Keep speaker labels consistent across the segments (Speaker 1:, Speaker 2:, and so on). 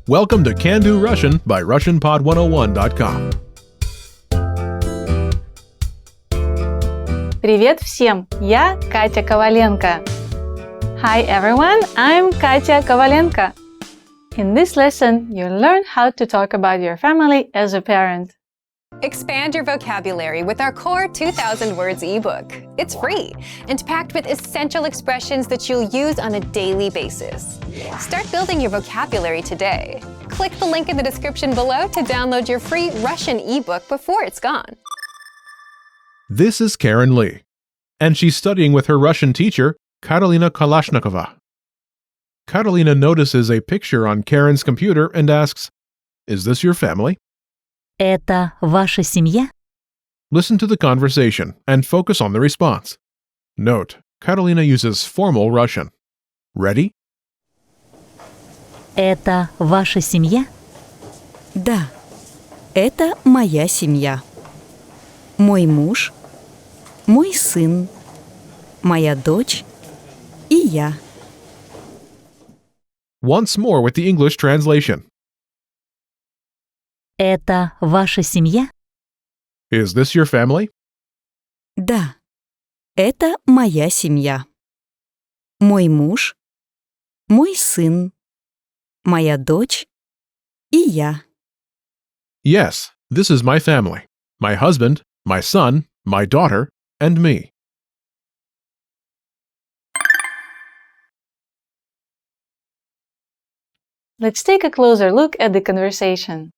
Speaker 1: Welcome to Can Do Russian by RussianPod101.com.
Speaker 2: Привет всем! Я Катя Коваленко. Hi everyone, I'm Katya Kovalenko. In this lesson, you'll learn how to talk about your family as a parent.
Speaker 3: Expand your vocabulary with our core 2,000 words ebook. It's free and packed with essential expressions that you'll use on a daily basis. Start building your vocabulary today. Click the link in the description below to download your free Russian ebook before it's gone.
Speaker 1: This is Karen Lee, and she's studying with her Russian teacher, Karolina Kalashnikova. Karolina notices a picture on Karen's computer and asks, "Is this your family?"
Speaker 4: Это ваша семья?
Speaker 1: Listen to the conversation and focus on the response. Note, Karolina uses formal Russian. Ready?
Speaker 4: Это ваша семья?
Speaker 5: Да, это моя семья. Мой муж, мой сын, моя дочь и я.
Speaker 1: Once more with the English translation.
Speaker 4: Это ваша семья?
Speaker 1: Is this your family?
Speaker 5: Да, это моя семья. Мой муж, мой сын, моя дочь и я.
Speaker 1: Yes, this is my family. My husband, my son, my daughter, and me.
Speaker 2: Let's take a closer look at the conversation.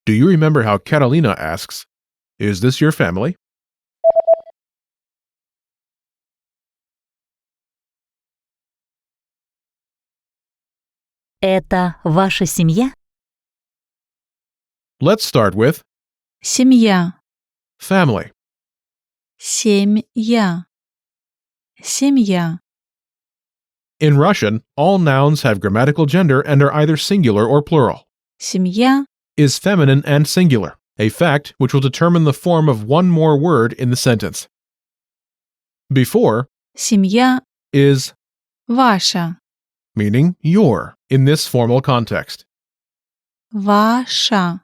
Speaker 1: Do you remember how Karolina asks, "Is this your family?"
Speaker 4: Это ваша семья?
Speaker 1: Let's start with
Speaker 2: Семья.
Speaker 1: family.
Speaker 2: Семья. Семья.
Speaker 1: In Russian, all nouns have grammatical gender and are either singular or plural.
Speaker 2: Семья.
Speaker 1: Is feminine and singular, a fact which will determine the form of one more word in the sentence. Before
Speaker 2: Семья.
Speaker 1: is
Speaker 2: Ваша.
Speaker 1: meaning your in this formal context.
Speaker 2: Ваша.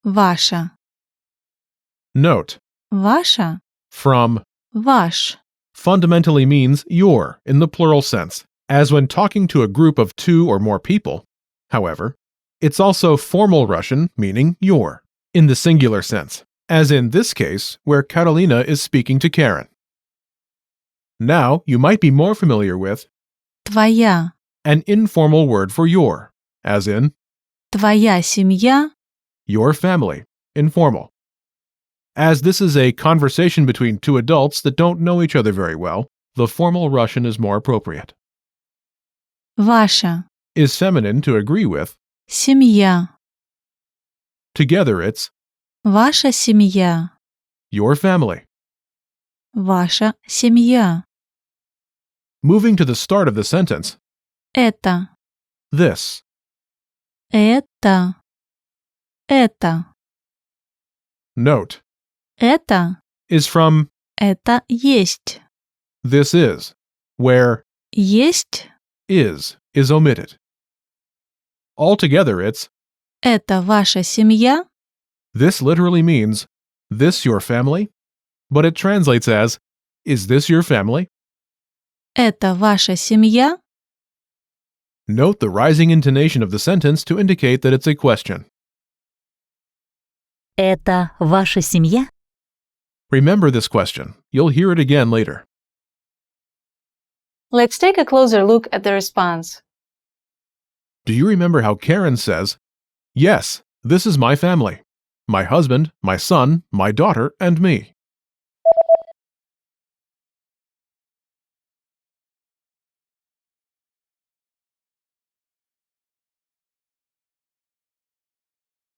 Speaker 2: Ваша.
Speaker 1: Note,
Speaker 2: Ваша.
Speaker 1: from
Speaker 2: Ваш.
Speaker 1: fundamentally means your in the plural sense, as when talking to a group of two or more people. However, it's also formal Russian meaning your in the singular sense, as in this case where Karolina is speaking to Karen. Now, you might be more familiar with
Speaker 2: Твоя.
Speaker 1: an informal word for your, as in
Speaker 2: Твоя семья.
Speaker 1: your family, informal. As this is a conversation between two adults that don't know each other very well, the formal Russian is more appropriate.
Speaker 2: Ваша.
Speaker 1: Is feminine to agree with.
Speaker 2: Семья.
Speaker 1: Together it's
Speaker 2: Ваша семья.
Speaker 1: your family.
Speaker 2: Ваша семья.
Speaker 1: Moving to the start of the sentence,
Speaker 2: Это.
Speaker 1: this.
Speaker 2: Это. Это.
Speaker 1: Note,
Speaker 2: Это.
Speaker 1: is from
Speaker 2: Это есть.
Speaker 1: this is, where
Speaker 2: Есть.
Speaker 1: is omitted. Altogether it's
Speaker 2: Это ваша семья.
Speaker 1: this literally means this your family, but it translates as is this your family?
Speaker 2: Это ваша семья.
Speaker 1: Note the rising intonation of the sentence to indicate that it's a question.
Speaker 4: Это ваша семья?
Speaker 1: Remember this question. You'll hear it again later.
Speaker 2: Let's take a closer look at the response.
Speaker 1: Do you remember how Karen says, "Yes, this is my family. My husband, my son, my daughter, and me."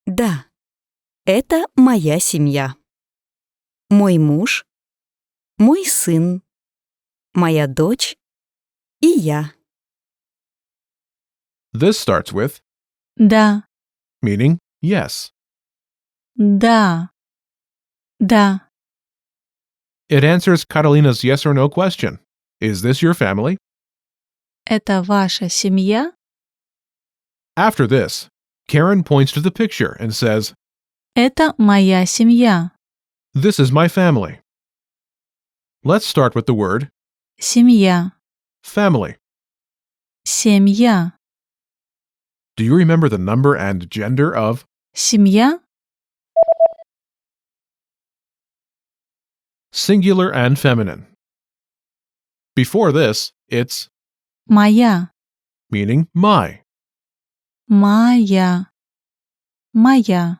Speaker 5: Да, это моя семья. Мой муж, мой сын, моя дочь и я.
Speaker 1: This starts with
Speaker 2: Да.
Speaker 1: meaning yes.
Speaker 2: Да. Да.
Speaker 1: It answers Karolina's yes or no question. Is this your family?
Speaker 2: Это ваша семья?
Speaker 1: After this, Karen points to the picture and says,
Speaker 2: Это моя семья.
Speaker 1: "This is my family." Let's start with the word
Speaker 2: Семья.
Speaker 1: family.
Speaker 2: Семья.
Speaker 1: Do you remember the number and gender of
Speaker 2: Семья.
Speaker 1: singular and feminine? Before this, it's
Speaker 2: Моя.
Speaker 1: meaning my.
Speaker 2: Моя. Моя.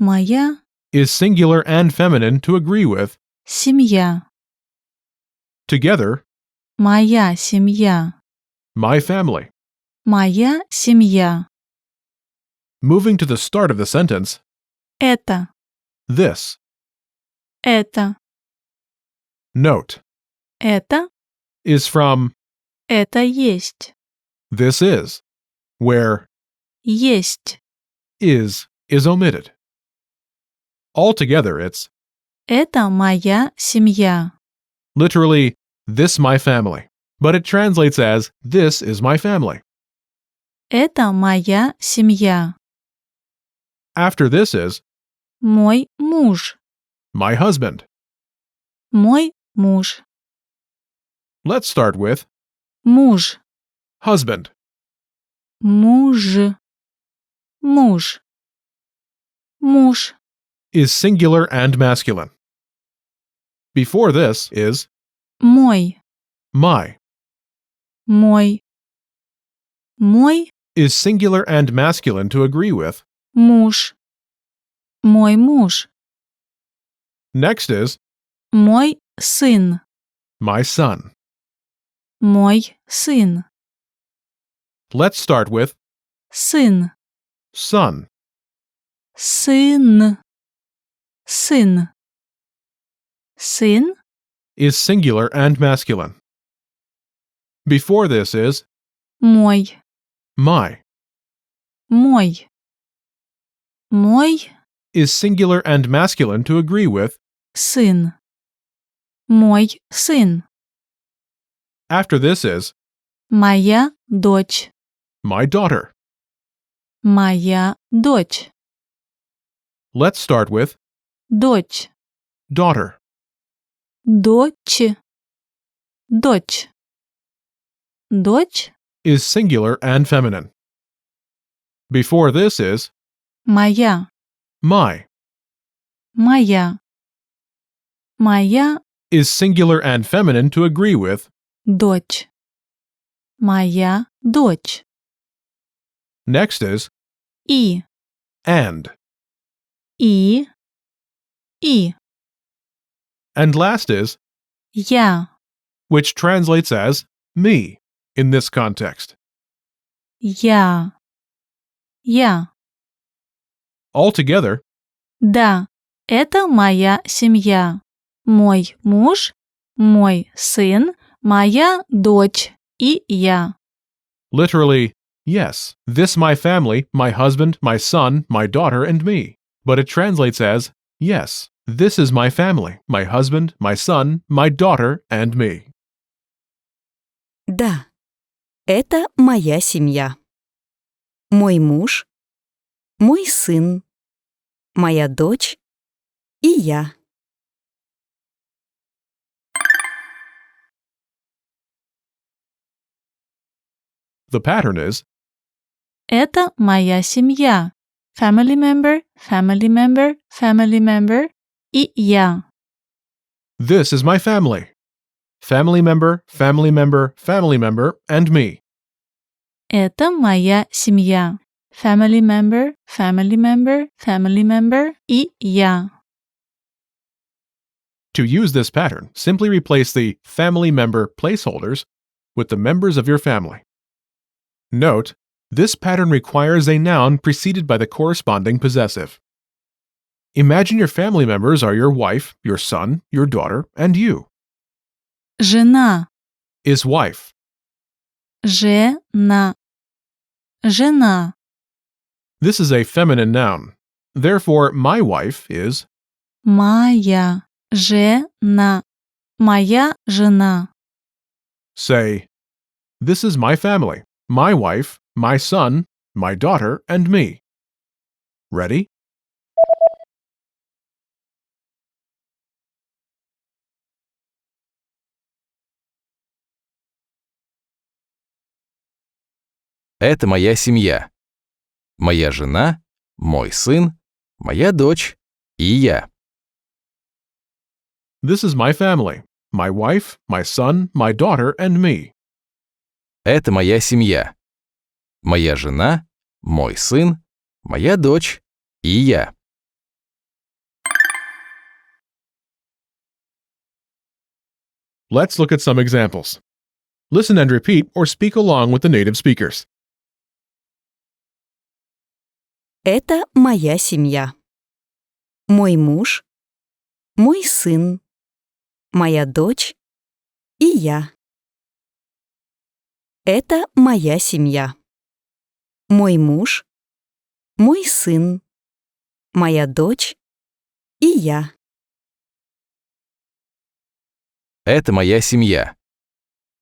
Speaker 2: Моя
Speaker 1: Is singular and feminine to agree with.
Speaker 2: семья.
Speaker 1: Together,
Speaker 2: Моя семья.
Speaker 1: my family.
Speaker 2: Моя семья.
Speaker 1: Moving to the start of the sentence,
Speaker 2: Это.
Speaker 1: this.
Speaker 2: Это.
Speaker 1: Note,
Speaker 2: Это.
Speaker 1: is from
Speaker 2: Это есть.
Speaker 1: this is, where
Speaker 2: Есть.
Speaker 1: is omitted. Altogether, it's
Speaker 2: Это моя семья.
Speaker 1: literally this my family, but it translates as this is my family.
Speaker 2: Это моя семья.
Speaker 1: After this is
Speaker 2: Мой муж.
Speaker 1: my husband.
Speaker 2: Мой муж.
Speaker 1: Let's start with
Speaker 2: Муж.
Speaker 1: husband.
Speaker 2: Муж. Муж. Муж.
Speaker 1: Is singular and masculine. Before this is
Speaker 2: Мой.
Speaker 1: my.
Speaker 2: Мой. Мой
Speaker 1: Is singular and masculine to agree with.
Speaker 2: муж. Мой муж.
Speaker 1: Next is
Speaker 2: Мой сын.
Speaker 1: my son.
Speaker 2: Мой сын.
Speaker 1: Let's start with
Speaker 2: Сын.
Speaker 1: son.
Speaker 2: Сын. Сын. Сын.
Speaker 1: Is singular and masculine. Before this is
Speaker 2: Мой.
Speaker 1: my.
Speaker 2: Мой. Мой
Speaker 1: Is singular and masculine to agree with.
Speaker 2: сын. Мой сын.
Speaker 1: After this is
Speaker 2: Моя дочь.
Speaker 1: my daughter.
Speaker 2: Моя дочь.
Speaker 1: Let's start with
Speaker 2: Дочь.
Speaker 1: daughter.
Speaker 2: Дочь. Дочь. Дочь.
Speaker 1: Is singular and feminine. Before this is
Speaker 2: Моя.
Speaker 1: my.
Speaker 2: Моя. Моя
Speaker 1: Is singular and feminine to agree with.
Speaker 2: дочь. Моя дочь.
Speaker 1: Next is
Speaker 2: И.
Speaker 1: and.
Speaker 2: И. И.
Speaker 1: And last is
Speaker 2: Я.
Speaker 1: which translates as me in this context.
Speaker 2: Я. Я.
Speaker 1: Altogether,
Speaker 2: Да, это моя семья. Мой муж, мой сын, моя дочь и я.
Speaker 1: literally, yes, this my family, my husband, my son, my daughter, and me. But it translates as, yes, this is my family, my husband, my son, my daughter, and me.
Speaker 5: Да, это моя семья. Мой муж, мой сын, моя дочь и я.
Speaker 1: The pattern is
Speaker 2: Это моя семья. Family member, family member, family member и я.
Speaker 1: this is my family. Family member, family member, family member, and me.
Speaker 2: Это моя семья. Family member, family member, family member и я.
Speaker 1: To use this pattern, simply replace the family member placeholders with the members of your family. Note, this pattern requires a noun preceded by the corresponding possessive. Imagine your family members are your wife, your son, your daughter, and you.
Speaker 2: Жена.
Speaker 1: Is wife.
Speaker 2: Жена. Жена.
Speaker 1: This is a feminine noun. Therefore, my wife is
Speaker 2: Моя жена. Моя жена.
Speaker 1: say, this is my family, my wife, my son, my daughter, and me. Ready?
Speaker 6: Это моя семья. Моя жена, мой сын, моя дочь и я.
Speaker 1: This is my family. My wife, my son, my daughter, and me.
Speaker 6: Это моя семья. Моя жена, мой сын, моя дочь и я.
Speaker 1: Let's look at some examples. Listen and repeat or speak along with the native speakers.
Speaker 5: Это моя семья. Мой муж, мой сын, моя дочь и я. Это моя семья. Мой муж, мой сын, моя дочь и я.
Speaker 6: Это моя семья.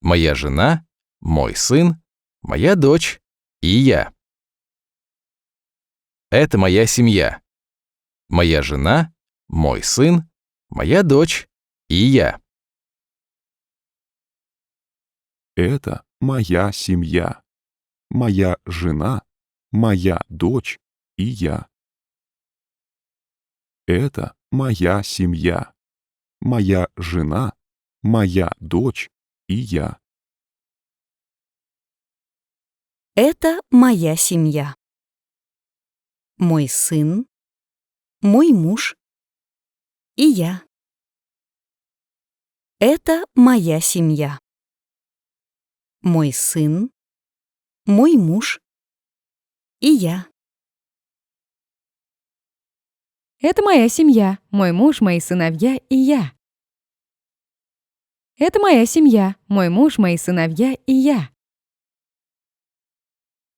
Speaker 6: Моя жена, мой сын, моя дочь и я. Это моя семья. Моя жена, мой сын, моя дочь и я.
Speaker 7: Это моя семья. Моя жена, моя дочь и я. Это моя семья. Моя жена, моя дочь и я.
Speaker 5: Это моя семья. Мой сын, мой муж и я. Это моя семья. Мой сын, мой муж и я.
Speaker 8: Это моя семья, мой муж, мои сыновья и я. Это моя семья, мой муж, мои сыновья и я.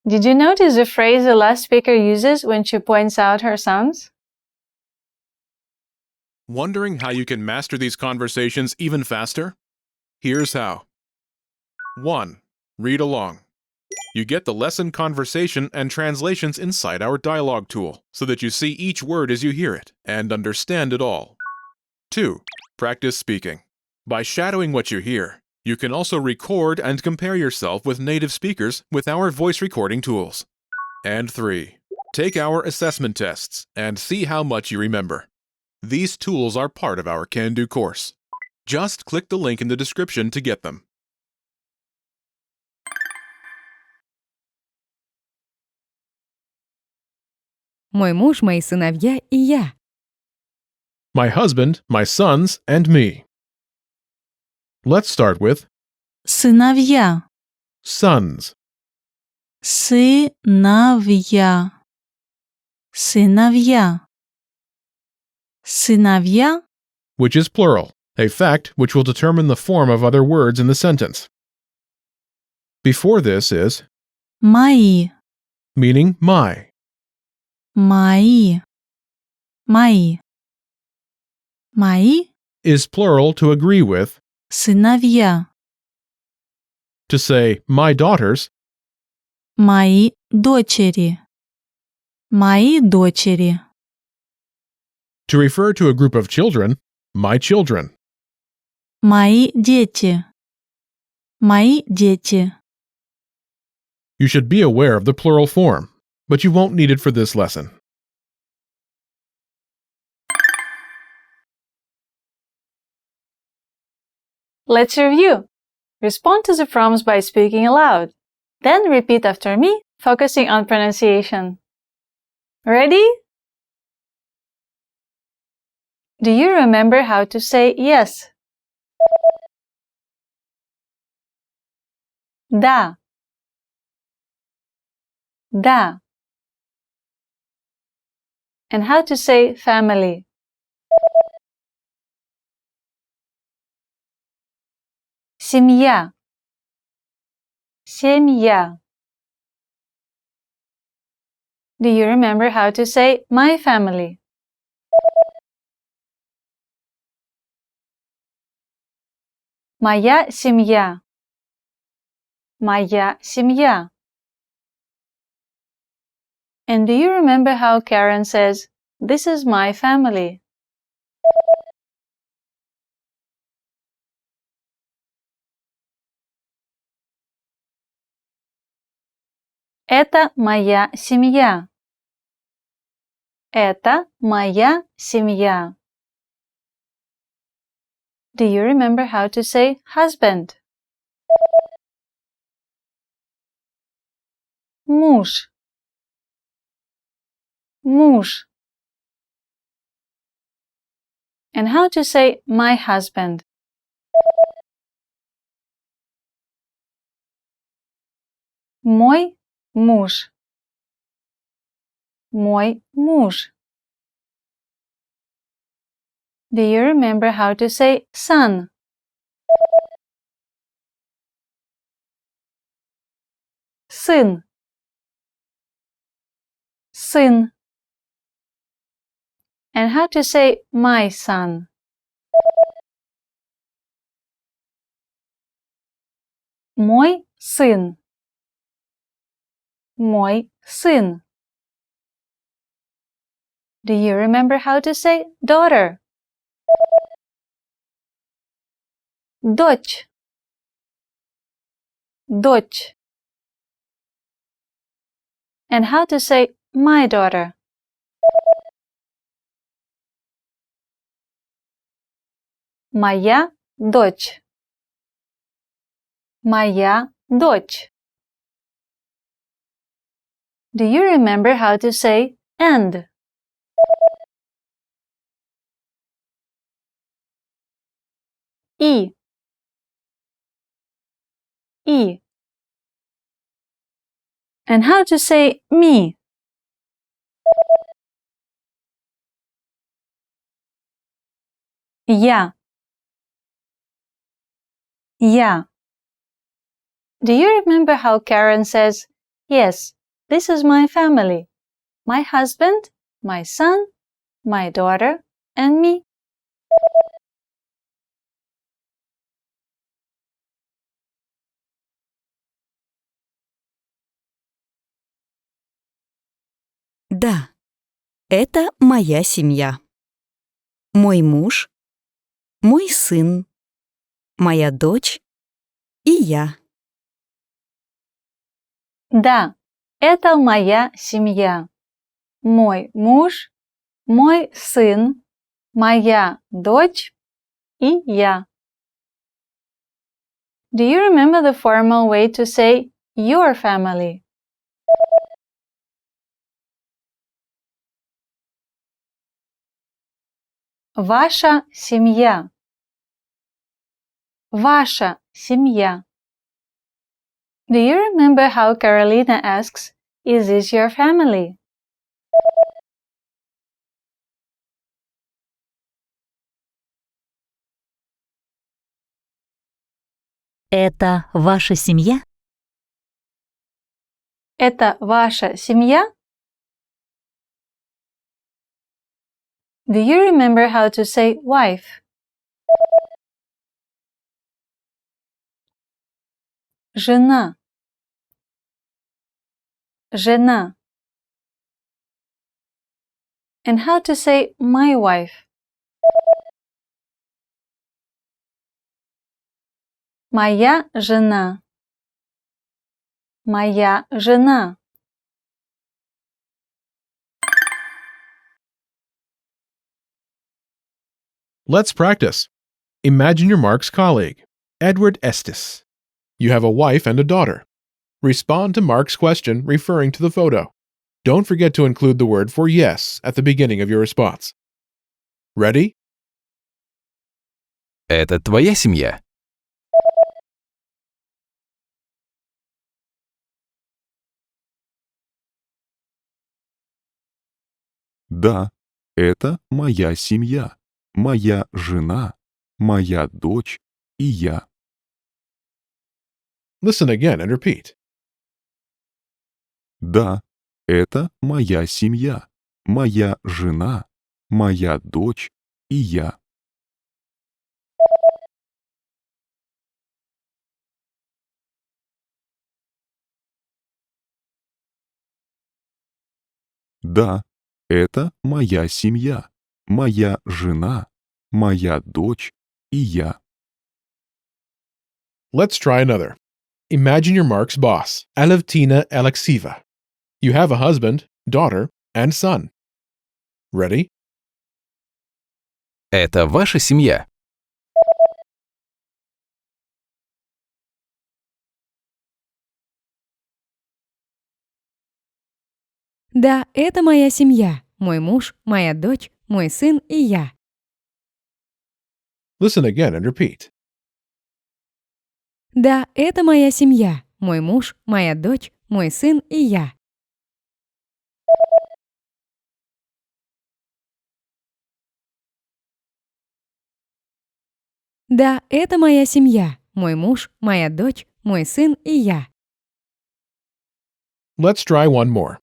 Speaker 2: Did you notice the phrase the last speaker uses when she points out her sons?
Speaker 1: Wondering how you can master these conversations even faster? Here's how. 1. Read along. You get the lesson conversation and translations inside our dialogue tool, so that you see each word as you hear it and understand it all. 2. Practice speaking. By shadowing what you hear, you can also record and compare yourself with native speakers with our voice recording tools. And 3. Take our assessment tests and see how much you remember. These tools are part of our Can-Do course. Just click the link in the description to get them.
Speaker 8: Мой муж, мои сыновья и я.
Speaker 1: My husband, my sons, and me. Let's start with
Speaker 2: Сыновья.
Speaker 1: sons.
Speaker 2: Сыновья. Сыновья. Сыновья.
Speaker 1: Which is plural, a fact which will determine the form of other words in the sentence. Before this is
Speaker 2: Мои.
Speaker 1: meaning my.
Speaker 2: Мои. Мои. Мои.
Speaker 1: Is plural to agree with.
Speaker 2: Сыновья.
Speaker 1: To say my daughters,
Speaker 2: Мои дочери. Мои дочери.
Speaker 1: to refer to a group of children, my children.
Speaker 2: Мои дети. Мои дети.
Speaker 1: You should be aware of the plural form, but you won't need it for this lesson.
Speaker 2: Let's review. Respond to the prompts by speaking aloud. Then repeat after me, focusing on pronunciation. Ready? Do you remember how to say yes? Да. Да. And how to say family? Семья. Семья. Do you remember how to say my family? Моя семья. Моя семья. And do you remember how Karen says, "This is my family"? Это моя семья. Это моя семья. Do you remember how to say husband? Муж. Муж. And how to say my husband? Мой муж. Мой муж. Do you remember how to say son? Сын. Сын. And how to say my son? Мой сын. Мой сын. Do you remember how to say daughter? Дочь. Дочь. And how to say my daughter? Моя дочь. Моя дочь. Do you remember how to say and? И. И. And how to say me? Я. Я. Do you remember how Karen says, "Yes, this is my family. My husband, my son, my daughter, and me"?
Speaker 5: Да, это моя семья. Мой муж, мой сын, моя дочь и я.
Speaker 2: Да, это моя семья. Мой муж, мой сын, моя дочь и я. Do you remember the formal way to say your family? Ваша семья. Ваша семья. Do you remember how Carolina asks, "Is this your family?"
Speaker 4: Это ваша семья?
Speaker 2: Это ваша семья? Do you remember how to say wife? Жена. Жена. And how to say my wife? Моя жена. Моя жена.
Speaker 1: Let's practice. Imagine your Mark's colleague, Edward Estes. You have a wife and a daughter. Respond to Mark's question referring to the photo. Don't forget to include the word for yes at the beginning of your response. Ready?
Speaker 6: Это твоя семья?
Speaker 7: Да, это моя семья. Моя жена, моя дочь и я.
Speaker 1: Listen again and repeat.
Speaker 7: Да, это моя семья. Моя жена, моя дочь и я. Да, это моя семья. Моя жена, моя дочь и я.
Speaker 1: Let's try another. Imagine you're Mark's boss, Alevtina Alexieva. You have a husband, daughter, and son. Ready?
Speaker 6: Это ваша семья?
Speaker 8: Да, это моя семья. Мой муж, моя дочь, мой сын и я.
Speaker 1: Listen again and repeat.
Speaker 8: Да, это моя семья. Мой муж, моя дочь, мой сын и я. Да, это моя семья. Мой муж, моя дочь, мой сын и я.
Speaker 1: Let's try one more.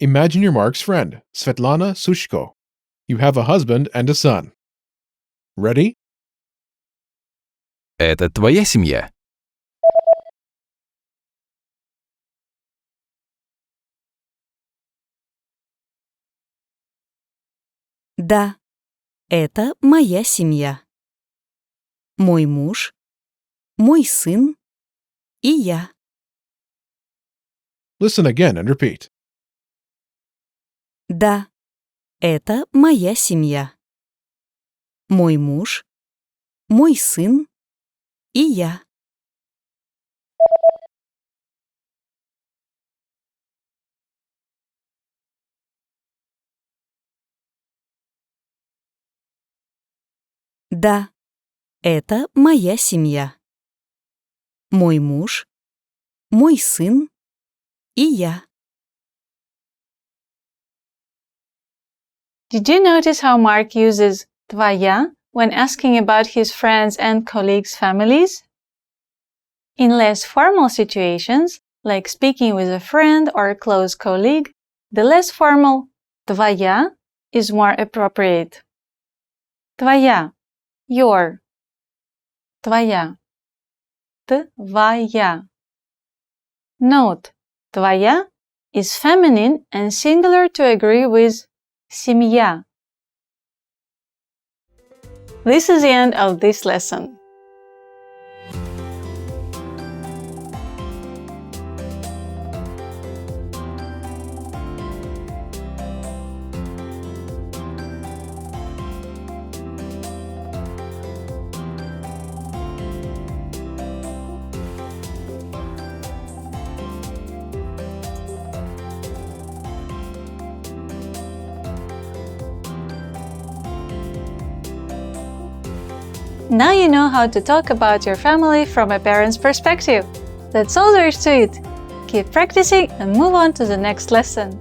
Speaker 1: Imagine you're Mark's friend, Svetlana Sushko. You have a husband and a son. Ready?
Speaker 6: Это твоя семья?
Speaker 5: Да, это моя семья. Мой муж, мой сын и я.
Speaker 1: Listen again and repeat.
Speaker 5: Да, это моя семья. Мой муж, мой сын и я. Да, это моя семья. Мой муж, мой сын и я.
Speaker 2: Did you notice how Mark uses твоя when asking about his friends' and colleagues' families? In less formal situations, like speaking with a friend or a close colleague, the less formal твоя is more appropriate. Твоя, your. Твоя. Твоя. Note, твоя is feminine and singular to agree with семья. This is the end of this lesson. Now you know how to talk about your family from a parent's perspective. That's all there is to it. Keep practicing and move on to the next lesson.